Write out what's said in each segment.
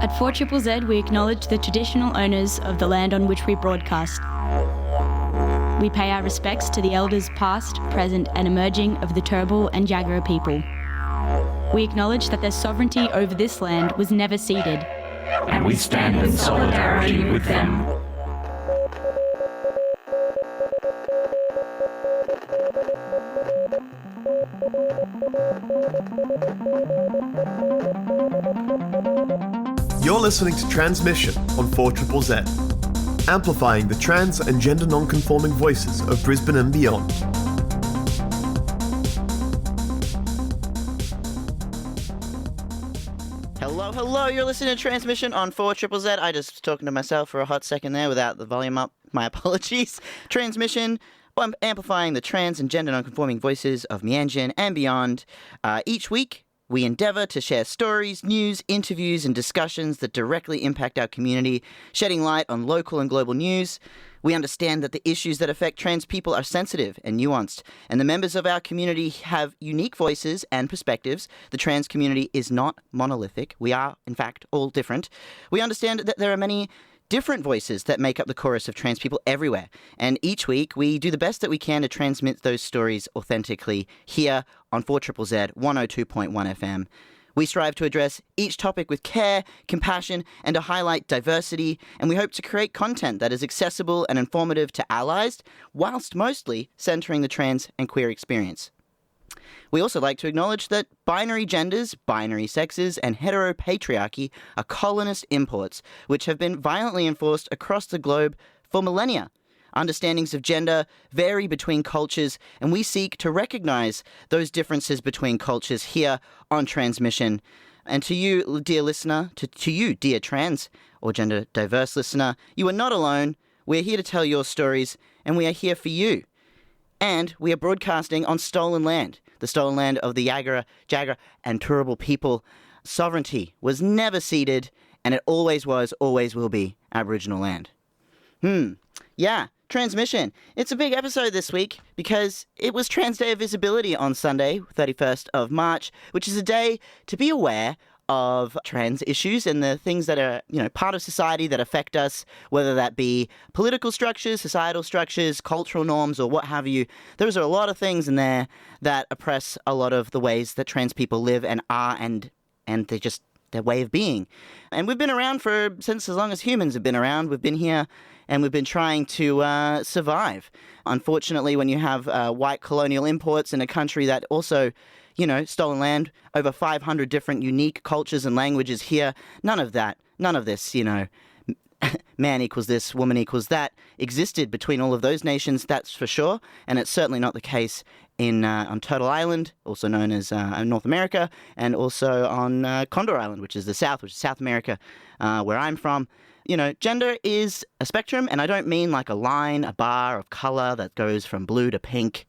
At 4ZZZ, we acknowledge the traditional owners of the land on which we broadcast. We pay our respects to the elders past, present and emerging of the Turrbal and Jagera people. We acknowledge that their sovereignty over this land was never ceded. And we stand in solidarity with them. You're listening to Transmission on 4ZZZ, amplifying the trans and gender non-conforming voices of Brisbane and beyond. Hello, you're listening to Transmission on 4ZZZ. I just was talking to myself for a hot second there without the volume up. My apologies. Transmission, amplifying the trans and gender non-conforming voices of Mianjin and beyond. Each week, we endeavour to share stories, news, interviews and discussions that directly impact our community, shedding light on local and global news. We understand that the issues that affect trans people are sensitive and nuanced, and the members of our community have unique voices and perspectives. The trans community is not monolithic. We are, in fact, all different. We understand that there are many different voices that make up the chorus of trans people everywhere. And each week, we do the best that we can to transmit those stories authentically here on 4ZZZ 102.1 FM. We strive to address each topic with care, compassion, and to highlight diversity, and we hope to create content that is accessible and informative to allies, whilst mostly centering the trans and queer experience. We also like to acknowledge that binary genders, binary sexes, and heteropatriarchy are colonist imports, which have been violently enforced across the globe for millennia. Understandings of gender vary between cultures, and we seek to recognize those differences between cultures here on Transmission. And to you, dear listener, to you, dear trans or gender diverse listener, you are not alone. We're here to tell your stories, and we are here for you. And we are broadcasting on stolen land, the stolen land of the Jagera, and Turrbal people. Sovereignty was never ceded, and it always was, always will be Aboriginal land. Yeah, Transmission. It's a big episode this week because it was Trans Day of Visibility on Sunday, 31st of March, which is a day to be aware of trans issues and the things that are, part of society that affect us, whether that be political structures, societal structures, cultural norms, or what have you. There's a lot of things in there that oppress a lot of the ways that trans people live and are, and they're just their way of being. And we've been around since as long as humans have been around. We've been here and we've been trying to survive. Unfortunately, when you have white colonial imports in a country that also, stolen land, over 500 different unique cultures and languages here, none of this, man equals this, woman equals that, existed between all of those nations, that's for sure. And it's certainly not the case on Turtle Island, also known as North America, and also on Condor Island, which is the South, which is South America, where I'm from. Gender is a spectrum, and I don't mean like a line, a bar of color that goes from blue to pink.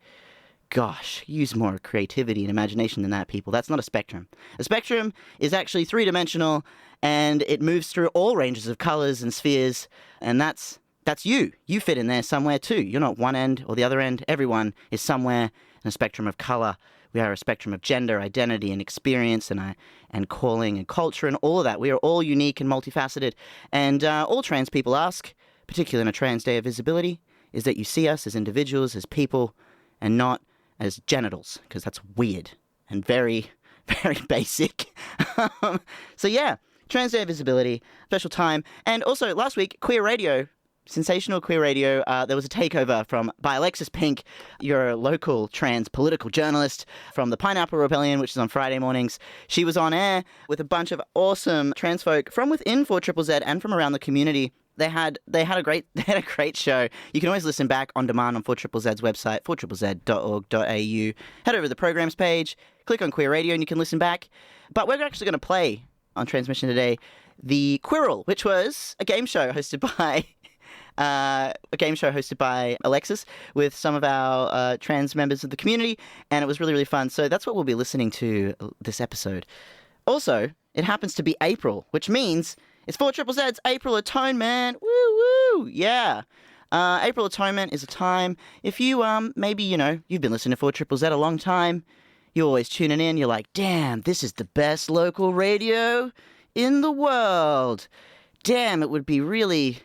Gosh, use more creativity and imagination than that, people. That's not a spectrum. A spectrum is actually three-dimensional, and it moves through all ranges of colors and spheres, and that's you. You fit in there somewhere too. You're not one end or the other end. Everyone is somewhere in a spectrum of color. We are a spectrum of gender, identity, and experience, and calling, and culture, and all of that. We are all unique and multifaceted, and all trans people ask, particularly on a Trans Day of Visibility, is that you see us as individuals, as people, and not as genitals, because that's weird and very, very basic. So yeah, Trans Day of Visibility, special time. And also last week, Queer Radio, sensational Queer Radio, there was a takeover by Alexis Pink, your local trans political journalist from the Pineapple Rebellion, which is on Friday mornings. She was on air with a bunch of awesome trans folk from within 4ZZZ and from around the community. They had a great show. You can always listen back on demand on 4ZZZ's website, 4ZZZ.org.au. Head over to the programs page, click on Queer Radio, and you can listen back. But we're actually going to play on Transmission today the Quirrell, which was a game show hosted by Alexis with some of our trans members of the community, and it was really, really fun. So that's what we'll be listening to this episode. Also, it happens to be April, which means it's 4ZZZ's April Atonement. Woo woo, yeah. April Atonement is a time, if you, maybe, you've been listening to 4ZZZ a long time, you're always tuning in, you're like, damn, this is the best local radio in the world. Damn, it would be really,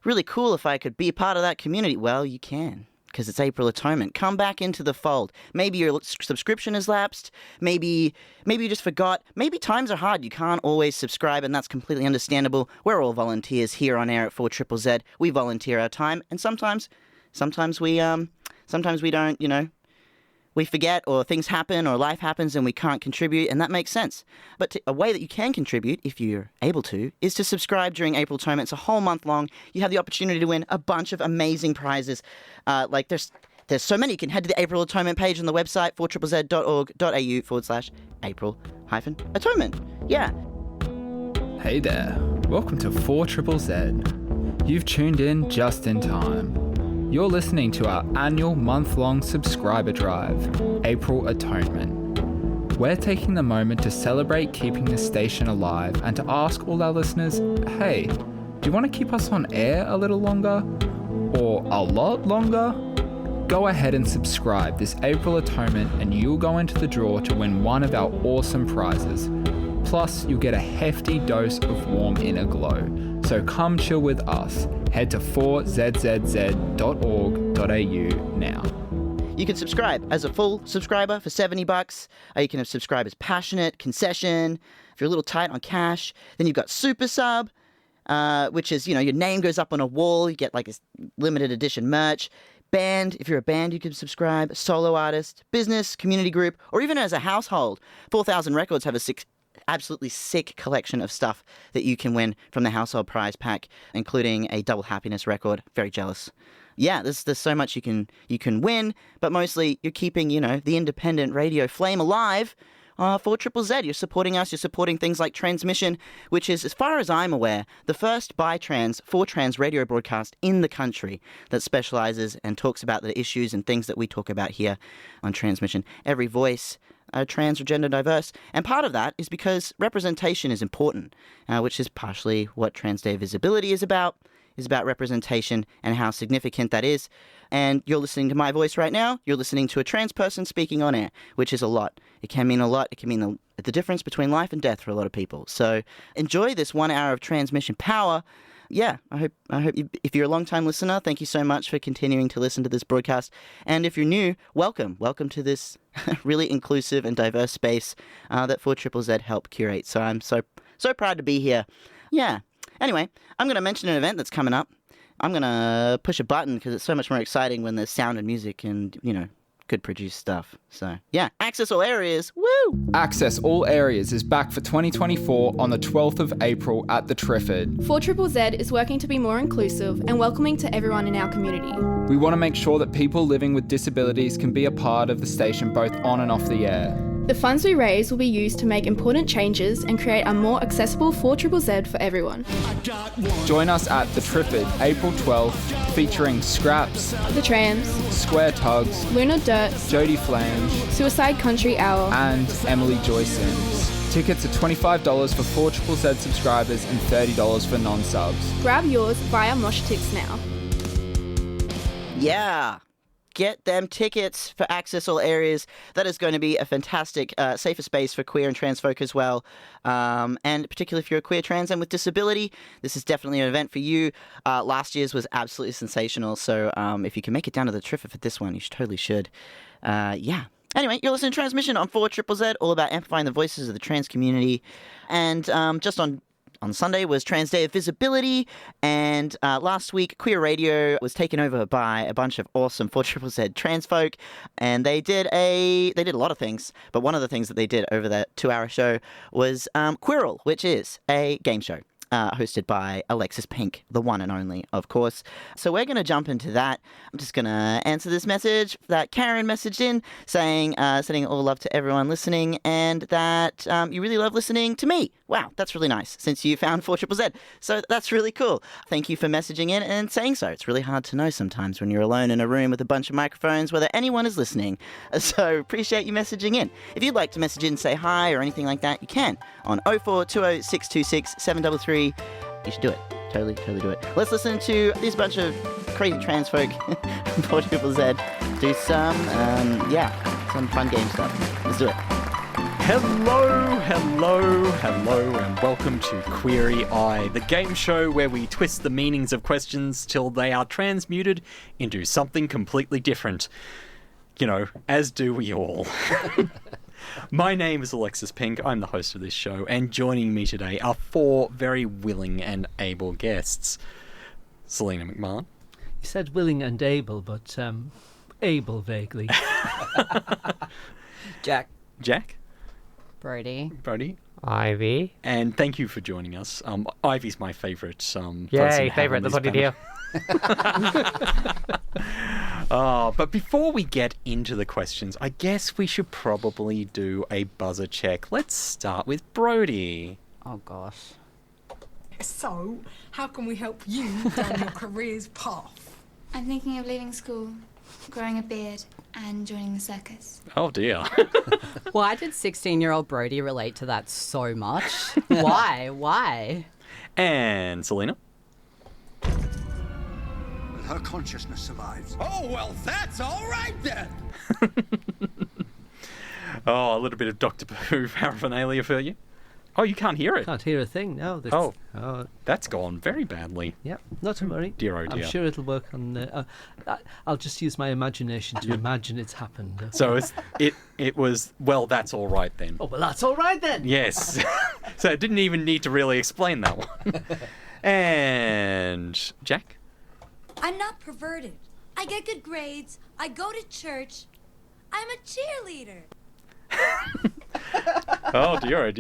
really cool if I could be a part of that community. Well, you can, because it's April Atonement. Come back into the fold. Maybe your subscription has lapsed. Maybe you just forgot. Maybe times are hard. You can't always subscribe, and that's completely understandable. We're all volunteers here on air at 4ZZZ. We volunteer our time, and sometimes we don't, we forget, or things happen, or life happens and we can't contribute, and that makes sense. But a way that you can contribute, if you're able to, is to subscribe during April Atonement. It's a whole month long. You have the opportunity to win a bunch of amazing prizes. There's so many. You can head to the April Atonement page on the website, 4ZZZ.org.au/April-Atonement. Yeah. Hey there. Welcome to 4ZZZ. You've tuned in just in time. You're listening to our annual month-long subscriber drive, April Atonement. We're taking the moment to celebrate keeping this station alive and to ask all our listeners, hey, do you want to keep us on air a little longer? Or a lot longer? Go ahead and subscribe this April Atonement and you'll go into the draw to win one of our awesome prizes. Plus, you'll get a hefty dose of warm inner glow. So come chill with us. Head to 4ZZZ.org.au now. You can subscribe as a full subscriber for $70. You can subscribe as passionate, concession. If you're a little tight on cash, then you've got super sub, which is, your name goes up on a wall. You get like this limited edition merch. Band, if you're a band, you can subscribe. Solo artist, business, community group, or even as a household. 4,000 Records have a absolutely sick collection of stuff that you can win from the household prize pack, including a double happiness record. Very jealous. Yeah, there's so much you can win, but mostly you're keeping, the independent radio flame alive for 4ZZZ. You're supporting us. You're supporting things like Transmission, which is, as far as I'm aware, the first bi-trans, for-trans radio broadcast in the country that specializes and talks about the issues and things that we talk about here on Transmission. Every voice trans or gender diverse, and part of that is because representation is important, which is partially what Trans Day Visibility is about representation and how significant that is. And you're listening to my voice right now. You're listening to a trans person speaking on air, which is a lot. It can mean a lot. It can mean the difference between life and death for a lot of people. So enjoy this 1 hour of transmission power. Yeah, I hope if you're a long-time listener, thank you so much for continuing to listen to this broadcast. And if you're new, welcome to this really inclusive and diverse space that 4ZZZ helped curate. So I'm so proud to be here. Yeah. Anyway, I'm going to mention an event that's coming up. I'm going to push a button because it's so much more exciting when there's sound and music and, good produced stuff. So, yeah, Access All Areas. Woo! Access All Areas is back for 2024 on the 12th of April at the Triffid. 4ZZZ is working to be more inclusive and welcoming to everyone in our community. We want to make sure that people living with disabilities can be a part of the station both on and off the air. The funds we raise will be used to make important changes and create a more accessible 4ZZZ for everyone. Join us at the Triffid, April 12th, featuring Scraps, The Trams, Square Tugs, Lunar Dirt, Jodie Flange, Suicide Country Hour, and Emily Joy Sims. Tickets are $25 for 4ZZZ subscribers and $30 for non-subs. Grab yours via Moshtix now. Yeah. Get them tickets for Access All Areas. That is going to be a fantastic, safer space for queer and trans folk as well. And particularly if you're a queer trans and with disability, this is definitely an event for you. Last year's was absolutely sensational. So if you can make it down to the Triffid for this one, you totally should. Yeah. Anyway, you're listening to Transmission on 4ZZZ, all about amplifying the voices of the trans community. And just on Sunday was Trans Day of Visibility, and last week Queer Radio was taken over by a bunch of awesome 4ZZZ trans folk, and they did a lot of things, but one of the things that they did over that 2-hour show was Queery, which is a game show. Hosted by Alexis Pink, the one and only, of course. So we're going to jump into that. I'm just going to answer this message that Karen messaged in, saying, sending all love to everyone listening, and that you really love listening to me. Wow, that's really nice, since you found 4ZZZ. So that's really cool. Thank you for messaging in and saying so. It's really hard to know sometimes when you're alone in a room with a bunch of microphones whether anyone is listening. So appreciate you messaging in. If you'd like to message in, say hi or anything like that, you can on 0420 626 733. You should do it. Totally do it. Let's listen to this bunch of crazy trans folk from 4ZZZ do some fun game stuff. Let's do it. Hello, Hello, and welcome to Quweery Eye, the game show where we twist the meanings of questions till they are transmuted into something completely different. You know, as do we all. My name is Alexis Pink, I'm the host of this show, and joining me today are four very willing and able guests. Selena McMahon. You said willing and able, but able vaguely. Jack. Brody. Ivy. And thank you for joining us. Ivy's my favourite person Yay, to have favourite, on that's this what you panel. But before we get into the questions, I guess we should probably do a buzzer check. Let's start with Brody. Oh, gosh. So, how can we help you down your career's path? I'm thinking of leaving school, growing a beard, and joining the circus. Oh, dear. Why did 16-year-old Brody relate to that so much? Why? And Selena? Her consciousness survives. Oh, well, that's all right then. Oh, a little bit of Dr. Who paraphernalia for you. Oh, you can't hear it. Can't hear a thing, no. That's gone very badly. Yep, not to worry. Dear, oh dear. I'm sure it'll work on... I'll just use my imagination to imagine it's happened. So it was, well, that's all right then. Oh, well, that's all right then. Yes. So I didn't even need to really explain that one. And Jack? I'm not perverted. I get good grades. I go to church. I'm a cheerleader. Oh dear,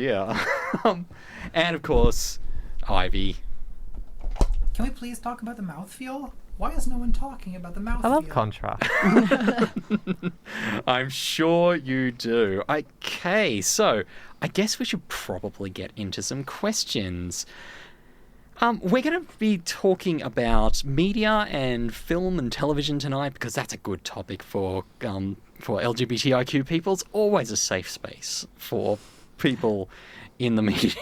and of course, Ivy. Can we please talk about the mouthfeel? Why is no one talking about the mouthfeel? I love contrast. I'm sure you do. Okay, so I guess we should probably get into some questions. We're going to be talking about media and film and television tonight because that's a good topic for LGBTIQ people. It's always a safe space for people in the media.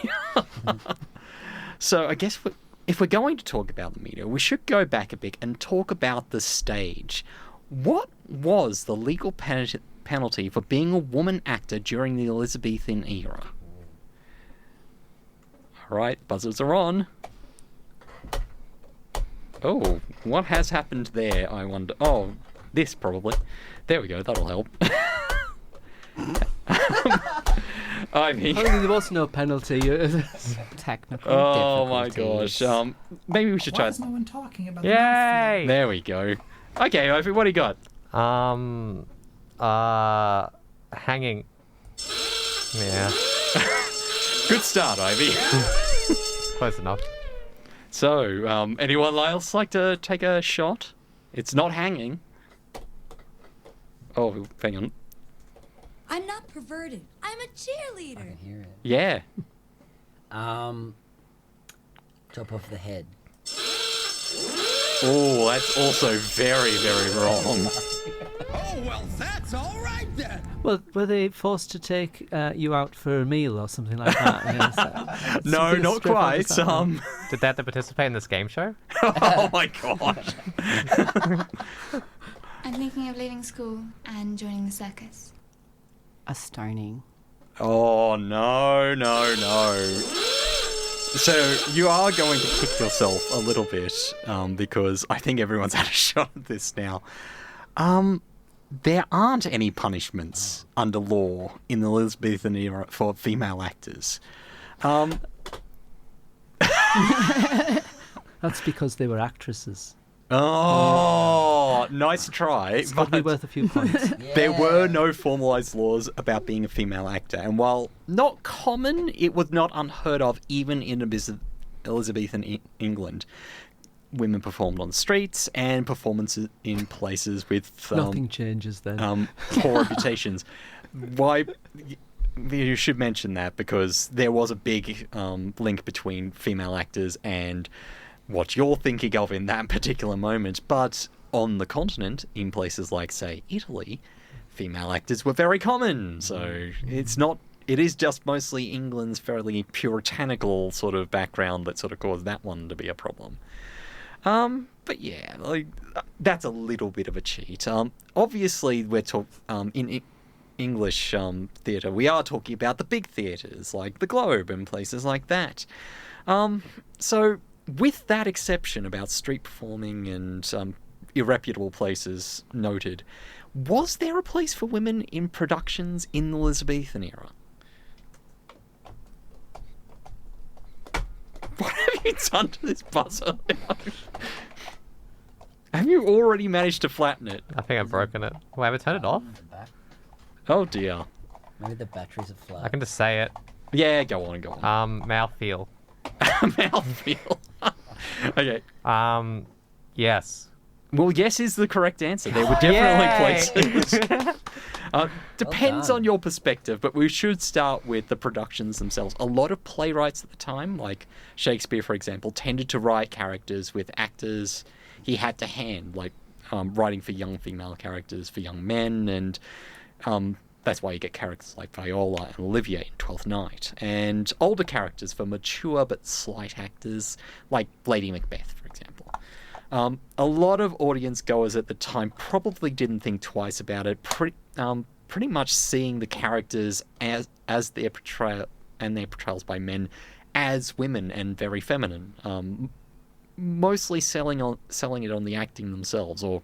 So I guess if we're going to talk about the media, we should go back a bit and talk about the stage. What was the legal penalty for being a woman actor during the Elizabethan era? All right, buzzers are on. Oh, what has happened there, I wonder? Oh, this probably. There we go, that'll help. Apparently there was no penalty. Technical Oh my gosh. Maybe we should try... Why is no one talking about the Yay! mouthfeel? There we go. Okay, Ivy, what do you got? Hanging. Yeah. Good start, Ivy. Close enough. So, anyone else like to take a shot? It's not hanging. Oh, hang on. I'm not perverted. I'm a cheerleader. I can hear it. Yeah. Chop off the head. Oh, that's also very, very wrong. Oh, well, that's all right then. Well, were they forced to take you out for a meal or something like that? Yes, No, not quite. Did they have to participate in this game show? Oh my gosh. I'm thinking of leaving school and joining the circus. A stoning. Oh, no. So you are going to kick yourself a little bit because I think everyone's had a shot at this now. There aren't any punishments under law in the Elizabethan era for female actors. That's because they were actresses. Oh, nice try. It's got to be worth a few points. There were no formalised laws about being a female actor, and while not common, it was not unheard of even in Elizabethan England. Women performed on streets and performances in places with Nothing changes then. Poor reputations. Why? You should mention that because there was a big link between female actors and what you're thinking of in that particular moment. But on the continent, in places like, say, Italy, female actors were very common. So it's not... It is just mostly England's fairly puritanical sort of background that sort of caused that one to be a problem. But yeah, like, that's a little bit of a cheat. Obviously, we're English theatre. We are talking about the big theatres, like the Globe and places like that. So, with that exception about street performing and irreputable places noted, was there a place for women in productions in the Elizabethan era? What have you done to this buzzer? Have you already managed to flatten it? I think I've broken it. Wait, have I turned it off? Oh dear. Maybe the batteries are flat. I can just say it. Yeah, go on. Mouthfeel. Mouthfeel. Okay. Yes. Well, yes is the correct answer. There were definitely places. Depends on your perspective, but we should start with the productions themselves. A lot of playwrights at the time, like Shakespeare, for example, tended to write characters with actors he had to hand, like writing for young female characters, for young men, and that's why you get characters like Viola and Olivia in Twelfth Night, and older characters for mature but slight actors, like Lady Macbeth, for example. A lot of audience goers at the time probably didn't think twice about it, pretty much seeing the characters as their portrayal and their portrayals by men as women and very feminine. Mostly selling it on the acting themselves, or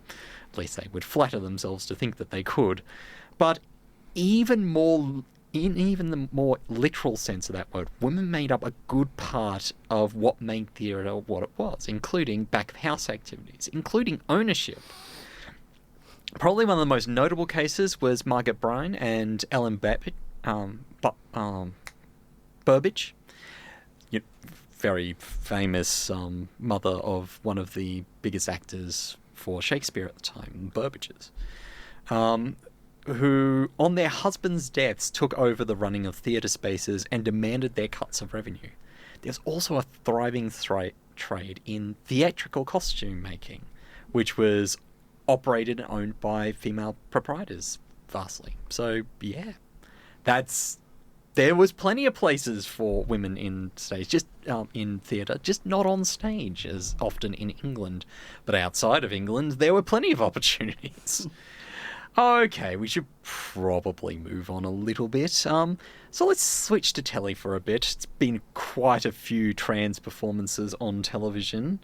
at least they would flatter themselves to think that they could. But even more, in even the more literal sense of that word, women made up a good part of what made theatre what it was, including back-of-house activities, including ownership. Probably one of the most notable cases was Margaret Bryan and Ellen Burbage, very famous mother of one of the biggest actors for Shakespeare at the time, the Burbages, who, on their husbands' deaths, took over the running of theatre spaces and demanded their cuts of revenue. There's also a thriving trade in theatrical costume making, which was operated and owned by female proprietors vastly. So, yeah, there was plenty of places for women in stage, just in theatre, just not on stage as often in England. But outside of England, there were plenty of opportunities. Okay, we should probably move on a little bit. So let's switch to telly for a bit. It's been quite a few trans performances on television.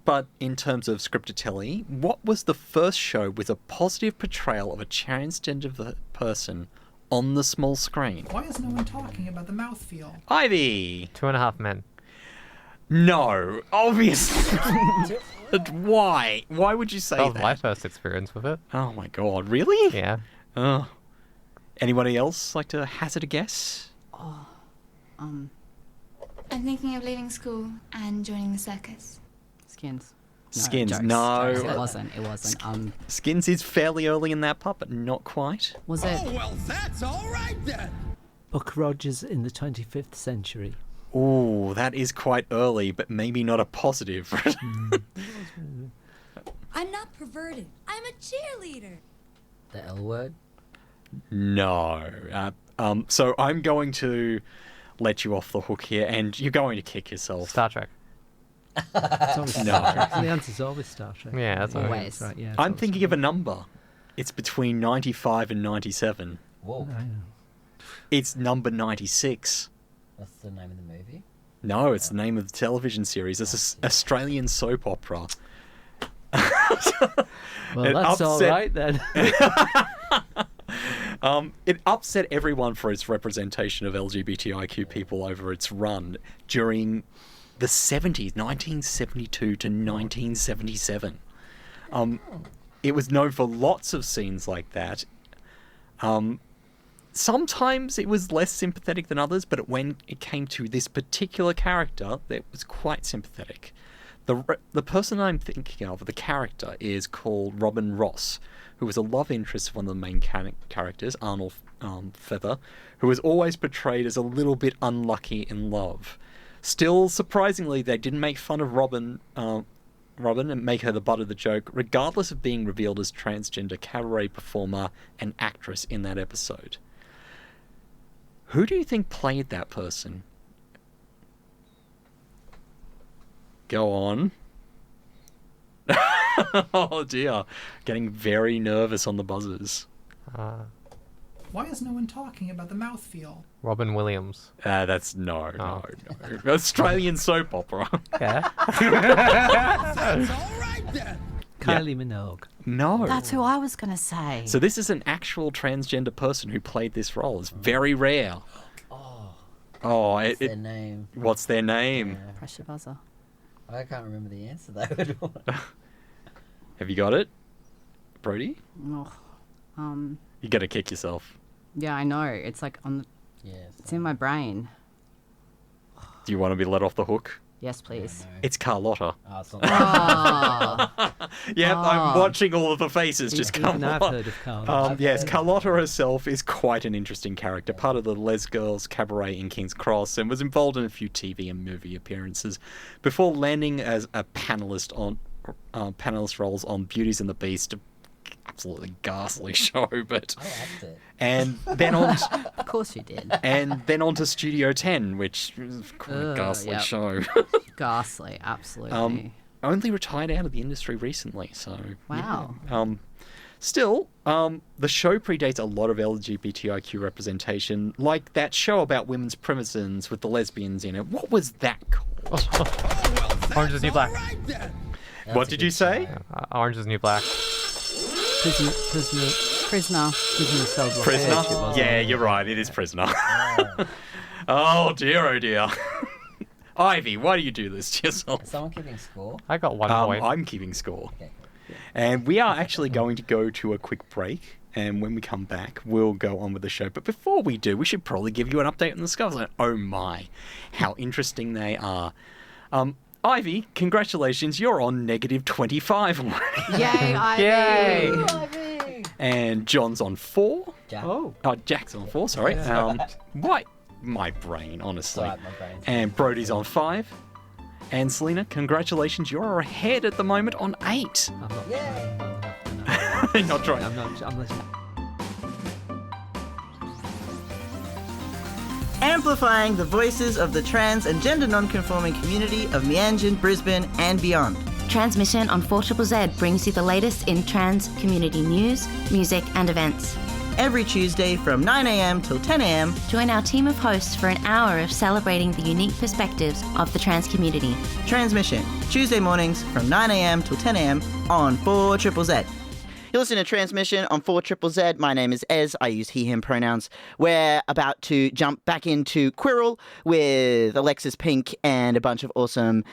But in terms of scripted telly, what was the first show with a positive portrayal of a transgender person on the small screen? Why is no one talking about the mouthfeel? Ivy! 2.5 Men. No, obviously. Why? Why would you say that? That was my first experience with it. Oh my god, really? Yeah. Oh. Anybody else like to hazard a guess? I'm thinking of leaving school and joining the circus. Skins. Skins, jokes. no. Jokes. It wasn't. Skins is fairly early in that part, but not quite. Was it? Oh, well, that's all right then. Buck Rogers in the 25th century. Ooh, that is quite early, but maybe not a positive. I'm not perverted. I'm a cheerleader. The L word? No. So I'm going to let you off the hook here, and you're going to kick yourself. Star Trek. It's always Star Trek. The answer's always Star Trek. Yeah, that's always. Right, yeah, I'm thinking of a number. It's between 95 and 97. Whoa. I know. It's number 96. What's the name of the movie? No, it's the name of the television series. It's an Australian soap opera. Well, that's all right then. It upset everyone for its representation of LGBTIQ people over its run during the 70s, 1972 to 1977. It was known for lots of scenes like that. Sometimes it was less sympathetic than others, but when it came to this particular character, it was quite sympathetic. The person I'm thinking of, the character, is called Robin Ross, who was a love interest of one of the main characters, Arnold Feather, who was always portrayed as a little bit unlucky in love. Still, surprisingly, they didn't make fun of Robin and make her the butt of the joke, regardless of being revealed as transgender cabaret performer and actress in that episode. Who do you think played that person? Go on. Oh dear. Getting very nervous on the buzzers. Why is no one talking about the mouthfeel? Robin Williams. That's no. Australian soap opera. Yeah. That's all right then. Kylie Minogue. No. That's who I was going to say. So this is an actual transgender person who played this role. It's very rare. Oh, What's their name? What's their name? Pressure buzzer. I can't remember the answer though. Have you got it, Brody? Oh, You gotta kick yourself. yeah, I know. It's like on. It's in my brain. Do you want to be let off the hook? Yes, please. It's Carlotta. Oh, it's not Yeah, I'm watching all of the faces just come Even I've on. heard of Carlotta. Yes, Carlotta herself is quite an interesting character, part of the Les Girls Cabaret in King's Cross, and was involved in a few TV and movie appearances before landing as a panelist roles on Beauties and the Beast. Absolutely ghastly show, but I liked it. and then on Of course you did. and then on to Studio 10, which is quite a ghastly yep. show. Ghastly, absolutely. Only retired out of the industry recently, so Wow. yeah. Still, the show predates a lot of LGBTIQ representation, like that show about women's prisons with the lesbians in it. What was that called? Orange is the New Black. What did you say? Orange is the New Black. Prisoner. Prisoner. Prisoner? Yeah, you're right. It is Prisoner. Oh dear, oh dear. Ivy, why do you do this to yourself? Is someone keeping score? I got 1 point. I'm keeping score. Okay. And we are actually going to go to a quick break. And when we come back, we'll go on with the show. But before we do, we should probably give you an update on the Skulls. Oh my, how interesting they are. Ivy, congratulations, you're on -25 already. Yay, Ivy! Yay! And John's on 4. Jack. Oh, Jack's on 4, sorry. Why? My brain, honestly. Right, my brain's And Brody's on 5. And Selena, congratulations, you're ahead at the moment on 8. I'm not. Yay! Not trying. I'm listening. Amplifying the voices of the trans and gender non-conforming community of Meanjin, Brisbane and beyond. Transmission on 4ZZZ brings you the latest in trans community news, music and events. Every Tuesday from 9am till 10am. Join our team of hosts for an hour of celebrating the unique perspectives of the trans community. Transmission, Tuesday mornings from 9am till 10am on 4ZZZ. You're listening to Transmission on 4ZZZ. My name is Ez. I use he, him pronouns. We're about to jump back into Quirrell with Alexis Pink and a bunch of awesome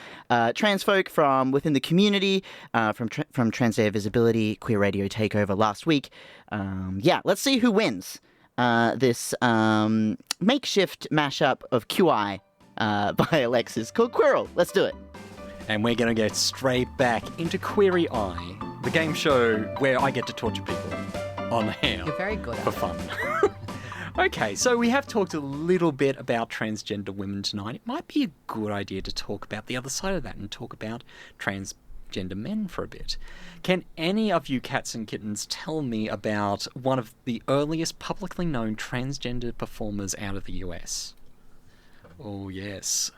trans folk from within the community, from Trans Day of Visibility, Queer Radio Takeover last week. Let's see who wins this makeshift mashup of Quweery Eye by Alexis called Quirrell. Let's do it. And we're going to get straight back into Quweery Eye, the game show where I get to torture people on air. You're very good at for fun. Okay, so we have talked a little bit about transgender women tonight. It might be a good idea to talk about the other side of that and talk about transgender men for a bit. Can any of you cats and kittens tell me about one of the earliest publicly known transgender performers out of the US? Oh, yes.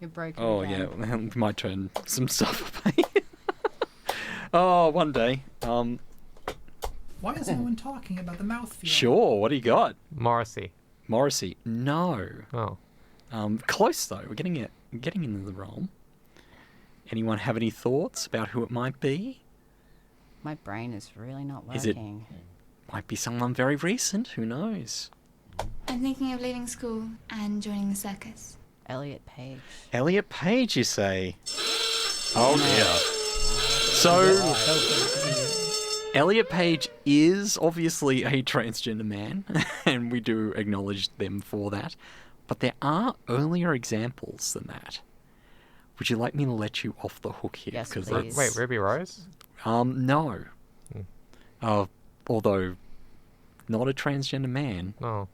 You're broken. Oh, again. yeah, we might turn some stuff away. Oh, one day. Why is no one talking about the mouthfeel? Sure, what do you got? Morrissey. Morrissey. No. Oh. Close, though. We're getting into the realm. Anyone have any thoughts about who it might be? My brain is really not working. Is it... Might be someone very recent. Who knows? I'm thinking of leaving school and joining the circus. Elliot Page. Elliot Page, you say? Oh, dear. So... Elliot Page is obviously a transgender man, and we do acknowledge them for that. But there are earlier examples than that. Would you like me to let you off the hook here? Yes, please. Wait, Ruby Rose? No. Although, not a transgender man. No.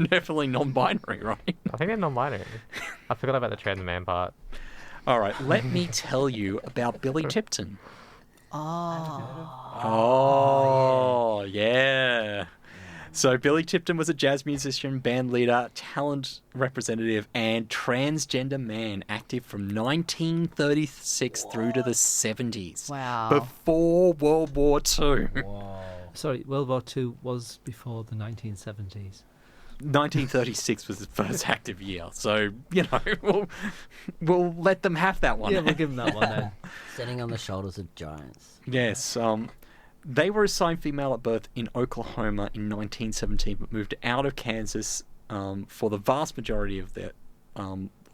Definitely non-binary, right? I think they're non-binary. I forgot about the trans man part. All right, let me tell you about Billy Tipton. Oh. Oh, yeah. So Billy Tipton was a jazz musician, band leader, talent representative, and transgender man, active from 1936 through to the 70s. Wow. Before World War II. Sorry, World War II was before the 1970s. 1936 was his first active year, so, you know, we'll let them have that one. Yeah, we'll give them that one then. Standing on the shoulders of giants. Yes, they were assigned female at birth in Oklahoma in 1917, but moved out of Kansas for the vast majority of their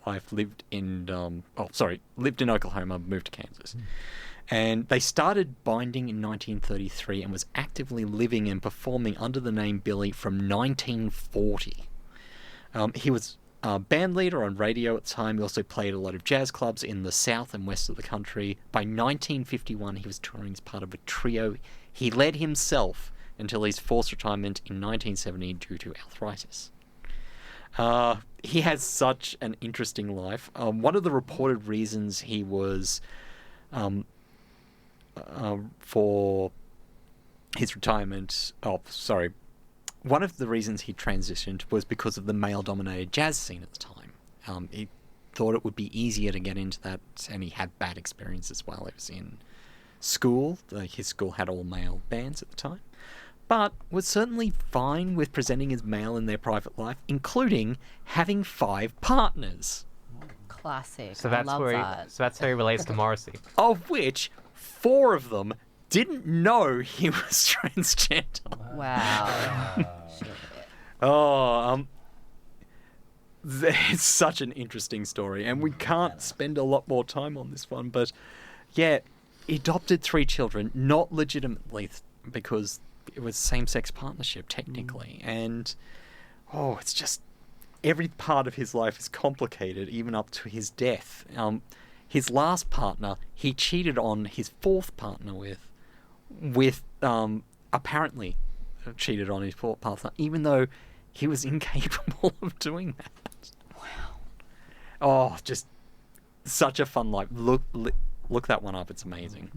life. Lived in Oklahoma, moved to Kansas. And they started binding in 1933 and was actively living and performing under the name Billy from 1940. He was a band leader on radio at the time. He also played a lot of jazz clubs in the south and west of the country. By 1951, he was touring as part of a trio he led himself until his forced retirement in 1970 due to arthritis. He has such an interesting life. One of the reported reasons he was... for his retirement... one of the reasons he transitioned was because of the male-dominated jazz scene at the time. He thought it would be easier to get into that, and he had bad experiences while he was in school. His school had all-male bands at the time. But was certainly fine with presenting as male in their private life, including having 5 partners. Classic. So that's I love where that. so that's how he relates to Morrissey. Of which 4 of them didn't know he was transgender. Wow. It's such an interesting story, and we can't spend a lot more time on this one, but yeah, he adopted 3 children, not legitimately, because it was same-sex partnership, technically, and it's just, every part of his life is complicated, even up to his death. His last partner, he cheated on his 4th partner with apparently cheated on his 4th partner, even though he was incapable of doing that. Wow. Just such a fun life. Look that one up. It's amazing.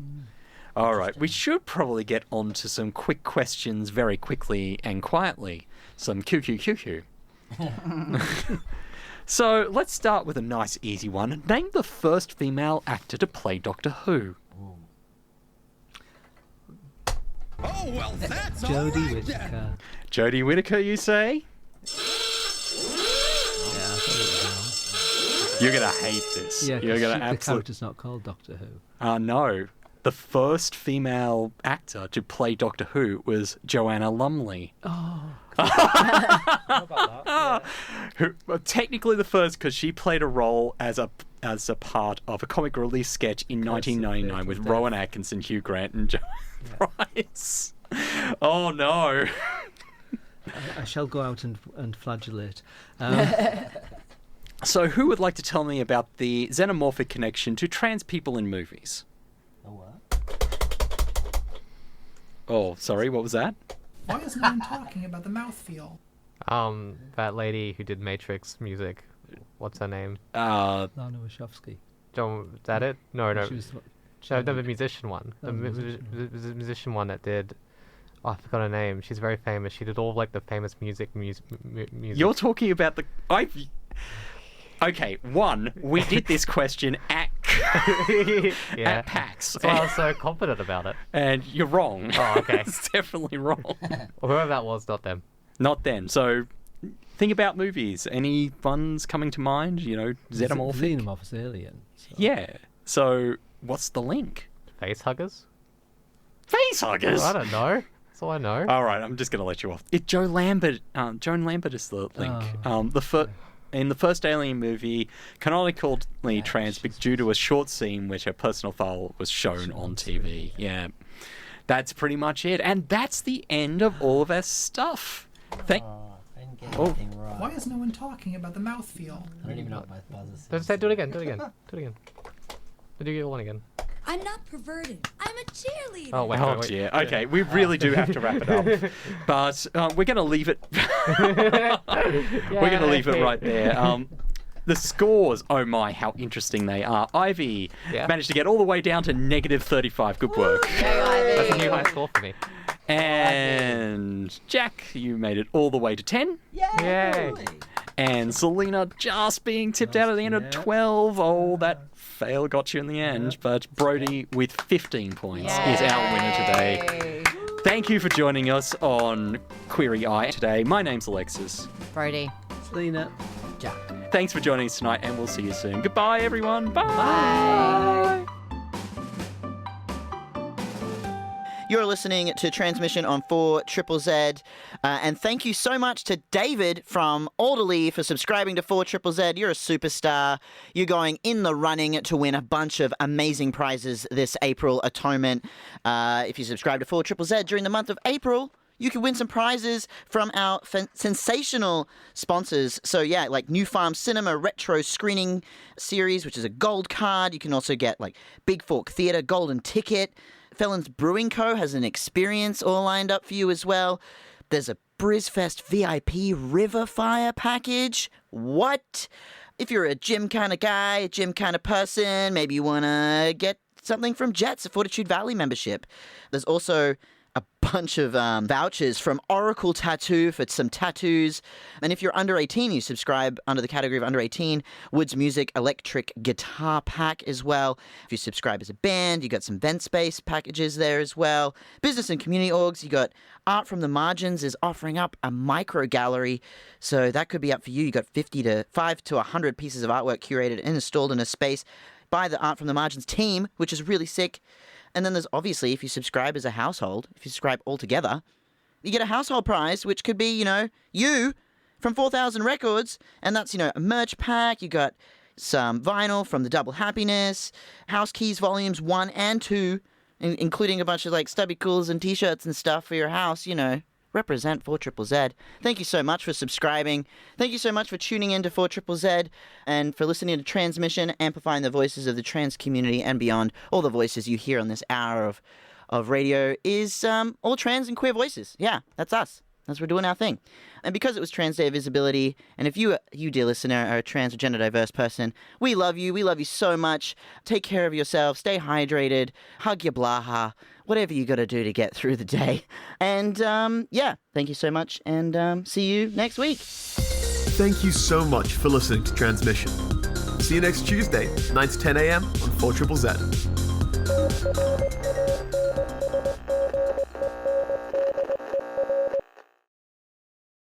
All right, we should probably get on to some quick questions very quickly and quietly. Some QQQQ. So let's start with a nice easy one. Name the first female actor to play Doctor Who. Oh, well, that's Jodie Whittaker. Jodie Whittaker, you say? You're going to hate this. Yeah, You're going to the absolutely... character's not called Doctor Who. No. The first female actor to play Doctor Who was Joanna Lumley. Oh. Who, technically the first, because she played a role as a part of a comic relief sketch in 1999 with Rowan Atkinson, Hugh Grant, and Joan Price. Oh no! I shall go out and flagellate. So, who would like to tell me about the xenomorphic connection to trans people in movies? Oh, sorry, what was that? Why is no one talking about the mouthfeel? That lady who did Matrix music. What's her name? Lana Wachowski. Is that it? No. The musician one. Oh, The musician one that did... Oh, I forgot her name. She's very famous. She did all like the famous music. You're talking about the... Okay, we did this question at at PAX. That's why I was so confident about it. And you're wrong. Oh, okay. It's definitely wrong. Or whoever that was, not them. Not them. So, think about movies. Any ones coming to mind? Xenomorphic? Xenomorph is alien. So. Yeah. So, what's the link? Facehuggers? Facehuggers? I don't know. That's all I know. All right, I'm just going to let you off. Joan Lambert is the link. In the first Alien movie, canonically trans, but due to a short scene which her personal file was shown on TV. Yeah. That's pretty much it. And that's the end of all of our stuff. I didn't get anything right. Why is no one talking about the mouthfeel? I don't even know what my buzzer Don't say, do it again. Do your one again. I'm not perverted. I'm a cheerleader. Oh, wait. Yeah. Okay, we really do have to wrap it up. But we're going to leave it... We're going to leave it right there. The scores, oh my, how interesting they are. Ivy managed to get all the way down to -35. Good work. That's a new high score for me. And Jack, you made it all the way to 10. Yay! And Selena just being tipped out at the end of 12. Oh, that fail got you in the end. But Brody with 15 points is our winner today. Thank you for joining us on Quweery Eye today. My name's Alexis. Brody. Selena. Jack. Thanks for joining us tonight, and we'll see you soon. Goodbye, everyone. Bye. Bye. You're listening to Transmission on 4ZZZ, and thank you so much to David from Alderley for subscribing to 4ZZZ. You're a superstar. You're going in the running to win a bunch of amazing prizes this April Atonement. If you subscribe to 4ZZZ during the month of April, you can win some prizes from our sensational sponsors. So yeah, like New Farm Cinema Retro Screening Series, which is a gold card. You can also get like Big Fork Theatre golden ticket. Felons Brewing Co. has an experience all lined up for you as well. There's a BrizFest VIP River Fire package. What? If you're a gym kind of guy, a gym kind of person, maybe you want to get something from Jets, a Fortitude Valley membership. There's also a bunch of vouchers from Oracle Tattoo for some tattoos. And if you're under 18, you subscribe under the category of under 18, Woods Music Electric Guitar Pack as well. If you subscribe as a band, you got some vent space packages there as well. Business and community orgs, you got Art from the Margins is offering up a micro gallery. So that could be up for you. You got 5 to 100 pieces of artwork curated and installed in a space by the Art from the Margins team, which is really sick. And then there's obviously, if you subscribe as a household, if you subscribe all together, you get a household prize, which could be, you from 4,000 Records. And that's, a merch pack. You got some vinyl from the Double Happiness, House Keys Volumes 1 and 2, including a bunch of like stubby cools and t-shirts and stuff for your house, Represent 4ZZZ. Thank you so much for subscribing. Thank you so much for tuning in to 4ZZZ and for listening to Transmission, amplifying the voices of the trans community and beyond. All the voices you hear on this hour of radio is all trans and queer voices. Yeah, that's us. That's we're doing our thing. And because it was Trans Day of Visibility, and if you, dear listener, are a trans or gender diverse person, we love you. We love you so much. Take care of yourself. Stay hydrated. Hug your blaha. Whatever you got to do to get through the day. And, thank you so much, and see you next week. Thank you so much for listening to Transmission. See you next Tuesday, 9 to 10 a.m. on 4ZZZ.